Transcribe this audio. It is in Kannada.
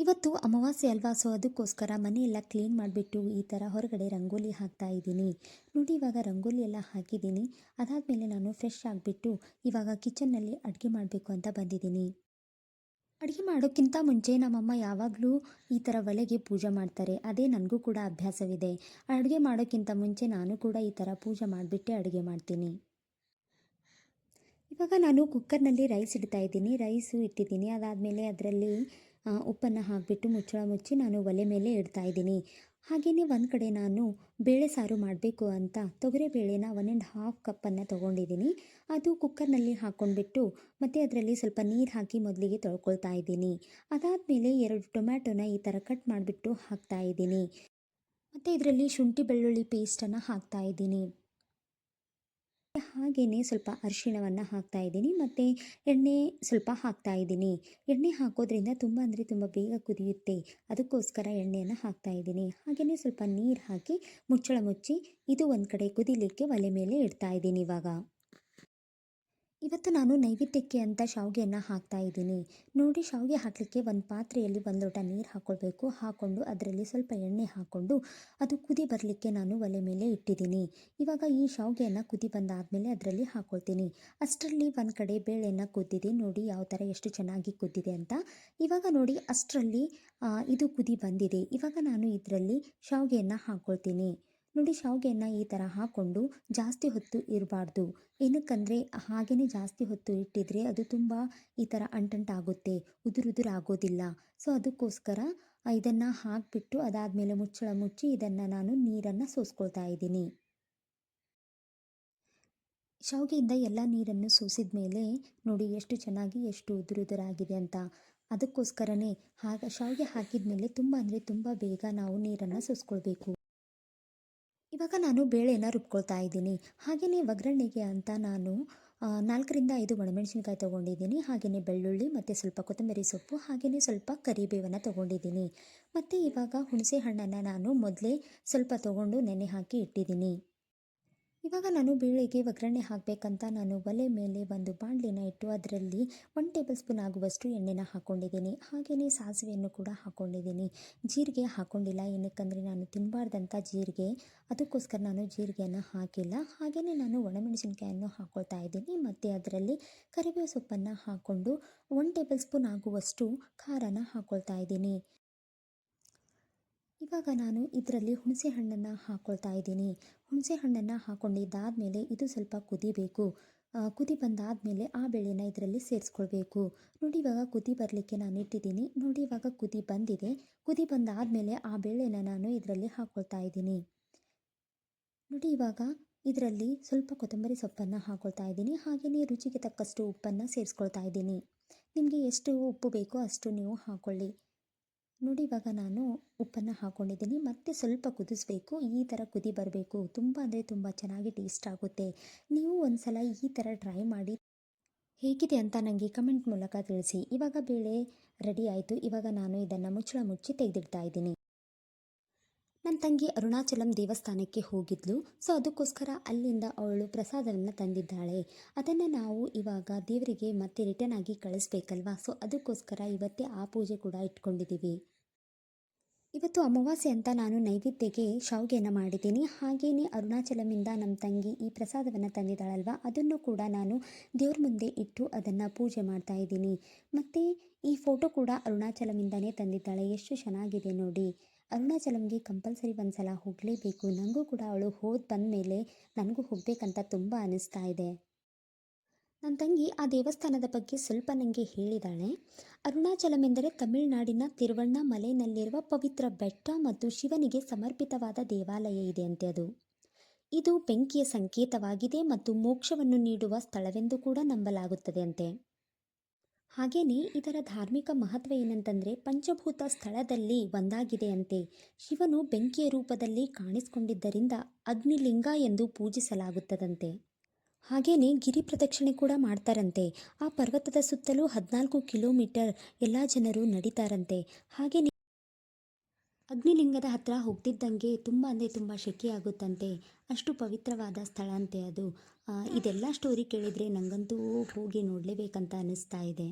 ಇವತ್ತು ಅಮಾವಾಸ್ಯೆ ಅಲ್ವಾ, ಸೊ ಅದಕ್ಕೋಸ್ಕರ ಮನೆಯೆಲ್ಲ ಕ್ಲೀನ್ ಮಾಡಿಬಿಟ್ಟು ಈ ಥರ ಹೊರಗಡೆ ರಂಗೋಲಿ ಹಾಕ್ತಾ ಇದ್ದೀನಿ. ನೋಡಿ, ಇವಾಗ ರಂಗೋಲಿ ಎಲ್ಲ ಹಾಕಿದ್ದೀನಿ. ಅದಾದಮೇಲೆ ನಾನು ಫ್ರೆಶ್ ಆಗಿಬಿಟ್ಟು ಇವಾಗ ಕಿಚನ್ನಲ್ಲಿ ಅಡುಗೆ ಮಾಡಬೇಕು ಅಂತ ಬಂದಿದ್ದೀನಿ. ಅಡುಗೆ ಮಾಡೋಕ್ಕಿಂತ ಮುಂಚೆ ನಮ್ಮಮ್ಮ ಯಾವಾಗಲೂ ಈ ಥರ ಒಲೆಗೆ ಪೂಜೆ ಮಾಡ್ತಾರೆ. ಅದೇ ನನಗೂ ಕೂಡ ಅಭ್ಯಾಸವಿದೆ. ಅಡುಗೆ ಮಾಡೋಕ್ಕಿಂತ ಮುಂಚೆ ನಾನು ಕೂಡ ಈ ಥರ ಪೂಜೆ ಮಾಡಿಬಿಟ್ಟೆ ಅಡುಗೆ ಮಾಡ್ತೀನಿ. ಇವಾಗ ನಾನು ಕುಕ್ಕರ್ನಲ್ಲಿ ರೈಸ್ ಇಡ್ತಾ ಇದ್ದೀನಿ. ರೈಸು ಇಟ್ಟಿದ್ದೀನಿ. ಅದಾದಮೇಲೆ ಅದರಲ್ಲಿ ಉಪ್ಪನ್ನು ಹಾಕಿಬಿಟ್ಟು ಮುಚ್ಚಳ ಮುಚ್ಚಿ ನಾನು ಒಲೆ ಮೇಲೆ ಇಡ್ತಾ ಇದ್ದೀನಿ. ಹಾಗೆಯೇ ಒಂದು ಕಡೆ ನಾನು ಬೇಳೆ ಸಾರು ಮಾಡಬೇಕು ಅಂತ ತೊಗರಿಬೇಳೆನ 1.5 ಕಪ್ಪನ್ನು ತೊಗೊಂಡಿದ್ದೀನಿ. ಅದು ಕುಕ್ಕರ್ನಲ್ಲಿ ಹಾಕ್ಕೊಂಡ್ಬಿಟ್ಟು ಮತ್ತು ಅದರಲ್ಲಿ ಸ್ವಲ್ಪ ನೀರು ಹಾಕಿ ಮೊದಲಿಗೆ ತೊಳ್ಕೊಳ್ತಾ ಇದ್ದೀನಿ. ಅದಾದಮೇಲೆ 2 ಟೊಮ್ಯಾಟೊನ ಈ ಥರ ಕಟ್ ಮಾಡಿಬಿಟ್ಟು ಹಾಕ್ತಾ ಇದ್ದೀನಿ. ಮತ್ತು ಇದರಲ್ಲಿ ಶುಂಠಿ ಬೆಳ್ಳುಳ್ಳಿ ಪೇಸ್ಟನ್ನು ಹಾಕ್ತಾ ಇದ್ದೀನಿ. ಹಾಗೆಯೇ ಸ್ವಲ್ಪ ಅರಿಶಿಣವನ್ನು ಹಾಕ್ತಾ ಇದ್ದೀನಿ ಮತ್ತು ಎಣ್ಣೆ ಸ್ವಲ್ಪ ಹಾಕ್ತಾ ಇದ್ದೀನಿ. ಎಣ್ಣೆ ಹಾಕೋದ್ರಿಂದ ತುಂಬ ಅಂದರೆ ತುಂಬ ಬೇಗ ಕುದಿಯುತ್ತೆ. ಅದಕ್ಕೋಸ್ಕರ ಎಣ್ಣೆಯನ್ನು ಹಾಕ್ತಾ ಇದ್ದೀನಿ. ಹಾಗೆಯೇ ಸ್ವಲ್ಪ ನೀರು ಹಾಕಿ ಮುಚ್ಚಳ ಮುಚ್ಚಿ ಇದು ಒಂದು ಕಡೆ ಕುದಿಲಿಕ್ಕೆ ಒಲೆ ಮೇಲೆ ಇಡ್ತಾ ಇದ್ದೀನಿ. ಇವತ್ತು ನಾನು ನೈವೇದ್ಯಕ್ಕೆ ಅಂತ ಶಾವಿಗೆಯನ್ನು ಹಾಕ್ತಾ ಇದ್ದೀನಿ. ನೋಡಿ, ಶಾವಿಗೆ ಹಾಕಲಿಕ್ಕೆ ಒಂದು ಪಾತ್ರೆಯಲ್ಲಿ 1 ಲೋಟ ನೀರು ಹಾಕ್ಕೊಳ್ಬೇಕು. ಹಾಕ್ಕೊಂಡು ಅದರಲ್ಲಿ ಸ್ವಲ್ಪ ಎಣ್ಣೆ ಹಾಕ್ಕೊಂಡು ಅದು ಕುದಿ ಬರಲಿಕ್ಕೆ ನಾನು ಒಲೆ ಮೇಲೆ ಇಟ್ಟಿದ್ದೀನಿ. ಇವಾಗ ಈ ಶಾವಿಗೆಯನ್ನು ಕುದಿ ಬಂದಾದಮೇಲೆ ಅದರಲ್ಲಿ ಹಾಕ್ಕೊಳ್ತೀನಿ. ಅಷ್ಟರಲ್ಲಿ ಒಂದು ಕಡೆ ಬೇಳೆಯನ್ನು ಕುದ್ದಿದೆ. ನೋಡಿ ಯಾವ ಥರ ಎಷ್ಟು ಚೆನ್ನಾಗಿ ಕುದ್ದಿದೆ ಅಂತ. ಇವಾಗ ನೋಡಿ ಅಷ್ಟರಲ್ಲಿ ಇದು ಕುದಿ ಬಂದಿದೆ. ಇವಾಗ ನಾನು ಇದರಲ್ಲಿ ಶಾವಿಗೆಯನ್ನು ಹಾಕ್ಕೊಳ್ತೀನಿ. ನೋಡಿ, ಶಾವಿಗೆಯನ್ನು ಈ ಥರ ಹಾಕ್ಕೊಂಡು ಜಾಸ್ತಿ ಹೊತ್ತು ಇರಬಾರ್ದು. ಏನಕ್ಕಂದರೆ ಹಾಗೆಯೇ ಜಾಸ್ತಿ ಹೊತ್ತು ಇಟ್ಟಿದ್ರೆ ಅದು ತುಂಬ ಈ ಥರ ಅಂಟಂಟಾಗುತ್ತೆ, ಉದುರಾಗೋದಿಲ್ಲ. ಸೊ ಅದಕ್ಕೋಸ್ಕರ ಇದನ್ನು ಹಾಕಿಬಿಟ್ಟು ಅದಾದಮೇಲೆ ಮುಚ್ಚಳ ಮುಚ್ಚಿ ಇದನ್ನು ನಾನು ನೀರನ್ನು ಸೋಸ್ಕೊಳ್ತಾ ಇದ್ದೀನಿ. ಶಾವಿಗೆಯಿಂದ ಎಲ್ಲ ನೀರನ್ನು ಸೋಸಿದ ಮೇಲೆ ನೋಡಿ ಎಷ್ಟು ಚೆನ್ನಾಗಿ ಎಷ್ಟು ಉದುರಾಗಿದೆ ಅಂತ. ಅದಕ್ಕೋಸ್ಕರನೇ ಶಾವಿಗೆ ಹಾಕಿದ ಮೇಲೆ ತುಂಬ ಅಂದರೆ ತುಂಬ ಬೇಗ ನಾವು ನೀರನ್ನು ಸೋಸ್ಕೊಳ್ಬೇಕು. ಇವಾಗ ನಾನು ಬೇಳೆನ ರುಬ್ಕೊಳ್ತಾ ಇದ್ದೀನಿ. ಹಾಗೆಯೇ ಒಗ್ಗರಣೆಗೆ ಅಂತ ನಾನು 4ರಿಂದ 5 ಒಣಮೆಣಸಿನ್ಕಾಯಿ ತೊಗೊಂಡಿದ್ದೀನಿ. ಹಾಗೆಯೇ ಬೆಳ್ಳುಳ್ಳಿ ಮತ್ತು ಸ್ವಲ್ಪ ಕೊತ್ತಂಬರಿ ಸೊಪ್ಪು, ಹಾಗೆಯೇ ಸ್ವಲ್ಪ ಕರಿಬೇವನ್ನು ತೊಗೊಂಡಿದ್ದೀನಿ. ಮತ್ತು ಇವಾಗ ಹುಣಸೆ ಹಣ್ಣನ್ನು ನಾನು ಮೊದಲೇ ಸ್ವಲ್ಪ ತೊಗೊಂಡು ನೆನೆ ಹಾಕಿ ಇಟ್ಟಿದ್ದೀನಿ. ಇವಾಗ ನಾನು ಬೇಳೆಗೆ ಒಗ್ಗರಣೆ ಹಾಕಬೇಕಂತ ನಾನು ಒಲೆ ಮೇಲೆ ಒಂದು ಬಾಣಲೆನ ಇಟ್ಟು ಅದರಲ್ಲಿ 1 ಟೇಬಲ್ ಸ್ಪೂನ್ ಆಗುವಷ್ಟು ಎಣ್ಣೆನ ಹಾಕ್ಕೊಂಡಿದ್ದೀನಿ. ಹಾಗೆಯೇ ಸಾಸಿವೆಯನ್ನು ಕೂಡ ಹಾಕ್ಕೊಂಡಿದ್ದೀನಿ. ಜೀರಿಗೆ ಹಾಕ್ಕೊಂಡಿಲ್ಲ, ಏನಕ್ಕಂದರೆ ನಾನು ತಿನ್ನಬಾರ್ದಂಥ ಜೀರಿಗೆ, ಅದಕ್ಕೋಸ್ಕರ ನಾನು ಜೀರಿಗೆಯನ್ನು ಹಾಕಿಲ್ಲ. ಹಾಗೆಯೇ ನಾನು ಒಣಮೆಣಸಿನ್ಕಾಯನ್ನು ಹಾಕ್ಕೊಳ್ತಾ ಇದ್ದೀನಿ ಮತ್ತು ಅದರಲ್ಲಿ ಕರಿಬೇವು ಸೊಪ್ಪನ್ನು ಹಾಕ್ಕೊಂಡು 1 ಟೇಬಲ್ ಸ್ಪೂನ್ ಆಗುವಷ್ಟು ಖಾರನ ಹಾಕ್ಕೊಳ್ತಾ ಇದ್ದೀನಿ. ಇವಾಗ ನಾನು ಇದರಲ್ಲಿ ಹುಣಸೆ ಹಣ್ಣನ್ನು ಹಾಕ್ಕೊಳ್ತಾ ಇದ್ದೀನಿ. ಹುಣಸೆ ಹಣ್ಣನ್ನು ಹಾಕ್ಕೊಂಡಿದ್ದಾದಮೇಲೆ ಇದು ಸ್ವಲ್ಪ ಕುದಿಬೇಕು. ಕುದಿ ಬಂದಾದಮೇಲೆ ಆ ಬೇಳೆನ ಇದರಲ್ಲಿ ಸೇರಿಸ್ಕೊಳ್ಬೇಕು. ನೋಡಿ, ಇವಾಗ ಕುದಿ ಬರಲಿಕ್ಕೆ ನಾನು ಇಟ್ಟಿದ್ದೀನಿ. ನೋಡಿ, ಇವಾಗ ಕುದಿ ಬಂದಿದೆ. ಕುದಿ ಬಂದಾದಮೇಲೆ ಆ ಬೇಳೆನ ನಾನು ಇದರಲ್ಲಿ ಹಾಕ್ಕೊಳ್ತಾ ಇದ್ದೀನಿ. ನೋಡಿ, ಇವಾಗ ಇದರಲ್ಲಿ ಸ್ವಲ್ಪ ಕೊತ್ತಂಬರಿ ಸೊಪ್ಪನ್ನು ಹಾಕ್ಕೊಳ್ತಾ ಇದ್ದೀನಿ. ಹಾಗೆಯೇ ರುಚಿಗೆ ತಕ್ಕಷ್ಟು ಉಪ್ಪನ್ನು ಸೇರಿಸ್ಕೊಳ್ತಾ ಇದ್ದೀನಿ. ನಿಮಗೆ ಎಷ್ಟು ಉಪ್ಪು ಬೇಕೋ ಅಷ್ಟು ನೀವು ಹಾಕ್ಕೊಳ್ಳಿ. ನೋಡಿ, ಇವಾಗ ನಾನು ಉಪ್ಪನ್ನು ಹಾಕ್ಕೊಂಡಿದ್ದೀನಿ. ಮತ್ತೆ ಸ್ವಲ್ಪ ಕುದಿಸ್ಬೇಕು. ಈ ಥರ ಕುದಿ ಬರಬೇಕು. ತುಂಬ ಅಂದರೆ ತುಂಬ ಚೆನ್ನಾಗಿ ಟೇಸ್ಟ್ ಆಗುತ್ತೆ. ನೀವು ಒಂದು ಸಲ ಈ ಥರ ಟ್ರೈ ಮಾಡಿ ಹೇಗಿದೆ ಅಂತ ನನಗೆ ಕಮೆಂಟ್ ಮೂಲಕ ತಿಳಿಸಿ. ಇವಾಗ ಬೇಳೆ ರೆಡಿ ಆಯಿತು. ಇವಾಗ ನಾನು ಇದನ್ನು ಮುಚ್ಚಳ ಮುಚ್ಚಿ ತೆಗೆದಿಡ್ತಾ ಇದ್ದೀನಿ. ನನ್ನ ತಂಗಿ ಅರುಣಾಚಲಂ ದೇವಸ್ಥಾನಕ್ಕೆ ಹೋಗಿದ್ಲು. ಸೊ ಅದಕ್ಕೋಸ್ಕರ ಅಲ್ಲಿಂದ ಅವಳು ಪ್ರಸಾದವನ್ನು ತಂದಿದ್ದಾಳೆ. ಅದನ್ನು ನಾವು ಇವಾಗ ದೇವರಿಗೆ ಮತ್ತೆ ರಿಟರ್ನ್ ಆಗಿ ಕಳಿಸ್ಬೇಕಲ್ವಾ. ಸೊ ಅದಕ್ಕೋಸ್ಕರ ಇವತ್ತೇ ಆ ಪೂಜೆ ಕೂಡ ಇಟ್ಕೊಂಡಿದ್ದೀವಿ. ಇವತ್ತು ಅಮಾವಾಸ್ಯೆ ಅಂತ ನಾನು ನೈವೇದ್ಯಕ್ಕೆ ಶಾವಿಗೆಯನ್ನು ಮಾಡಿದ್ದೀನಿ. ಹಾಗೆಯೇ ಅರುಣಾಚಲಮಿಂದ ನಮ್ಮ ತಂಗಿ ಈ ಪ್ರಸಾದವನ್ನು ತಂದಿದ್ದಾಳಲ್ವ, ಅದನ್ನು ಕೂಡ ನಾನು ದೇವ್ರ ಮುಂದೆ ಇಟ್ಟು ಅದನ್ನು ಪೂಜೆ ಮಾಡ್ತಾ ಇದ್ದೀನಿ. ಮತ್ತು ಈ ಫೋಟೋ ಕೂಡ ಅರುಣಾಚಲಮಿಂದನೇ ತಂದಿದ್ದಾಳೆ. ಎಷ್ಟು ಚೆನ್ನಾಗಿದೆ ನೋಡಿ. ಅರುಣಾಚಲಂಗೆ ಕಂಪಲ್ಸರಿ ಒಂದು ಸಲ ಹೋಗಲೇಬೇಕು. ನನಗೂ ಕೂಡ ಅವಳು ಬಂದ ಮೇಲೆ ನನಗೂ ಹೋಗಬೇಕಂತ ತುಂಬ ಅನ್ನಿಸ್ತಾ ಇದೆ. ನನ್ನ ತಂಗಿ ಆ ದೇವಸ್ಥಾನದ ಬಗ್ಗೆ ಸ್ವಲ್ಪ ನನಗೆ ಹೇಳಿದ್ದಾಳೆ. ಅರುಣಾಚಲಂ ಎಂದರೆ ತಮಿಳುನಾಡಿನ ತಿರುವಣ್ಣಾಮಲೈನಲ್ಲಿರುವ ಪವಿತ್ರ ಬೆಟ್ಟ ಮತ್ತು ಶಿವನಿಗೆ ಸಮರ್ಪಿತವಾದ ದೇವಾಲಯ ಇದೆ ಅಂತೆ. ಇದು ಬೆಂಕಿಯ ಸಂಕೇತವಾಗಿದೆ ಮತ್ತು ಮೋಕ್ಷವನ್ನು ನೀಡುವ ಸ್ಥಳವೆಂದು ಕೂಡ ನಂಬಲಾಗುತ್ತದೆ ಅಂತೆ. ಹಾಗೆಯೇ ಇದರ ಧಾರ್ಮಿಕ ಮಹತ್ವ ಏನಂತಂದರೆ ಪಂಚಭೂತ ಸ್ಥಳದಲ್ಲಿ ಒಂದಾಗಿದೆ ಅಂತೆ. ಶಿವನು ಬೆಂಕಿಯ ರೂಪದಲ್ಲಿ ಕಾಣಿಸಿಕೊಂಡಿದ್ದರಿಂದ ಅಗ್ನಿಲಿಂಗ ಎಂದು ಪೂಜಿಸಲಾಗುತ್ತದಂತೆ. ಹಾಗೆಯೇ ಗಿರಿ ಪ್ರದಕ್ಷಿಣೆ ಕೂಡ ಮಾಡ್ತಾರಂತೆ. ಆ ಪರ್ವತದ ಸುತ್ತಲೂ 14 ಕಿಲೋಮೀಟರ್ ಎಲ್ಲ ಜನರು ನಡೀತಾರಂತೆ. ಹಾಗೆಯೇ ಅಗ್ನಿಲಿಂಗದ ಹತ್ರ ಹೋಗ್ತಿದ್ದಂಗೆ ತುಂಬ ಅಂದರೆ ತುಂಬ ಶೆಕೆಯಾಗುತ್ತಂತೆ. ಅಷ್ಟು ಪವಿತ್ರವಾದ ಸ್ಥಳ ಅಂತೆ ಅದು. ಇದೆಲ್ಲ ಸ್ಟೋರಿ ಕೇಳಿದರೆ ನನಗಂತೂ ಹೋಗಿ ನೋಡಲೇಬೇಕಂತ ಅನ್ನಿಸ್ತಾ ಇದೆ.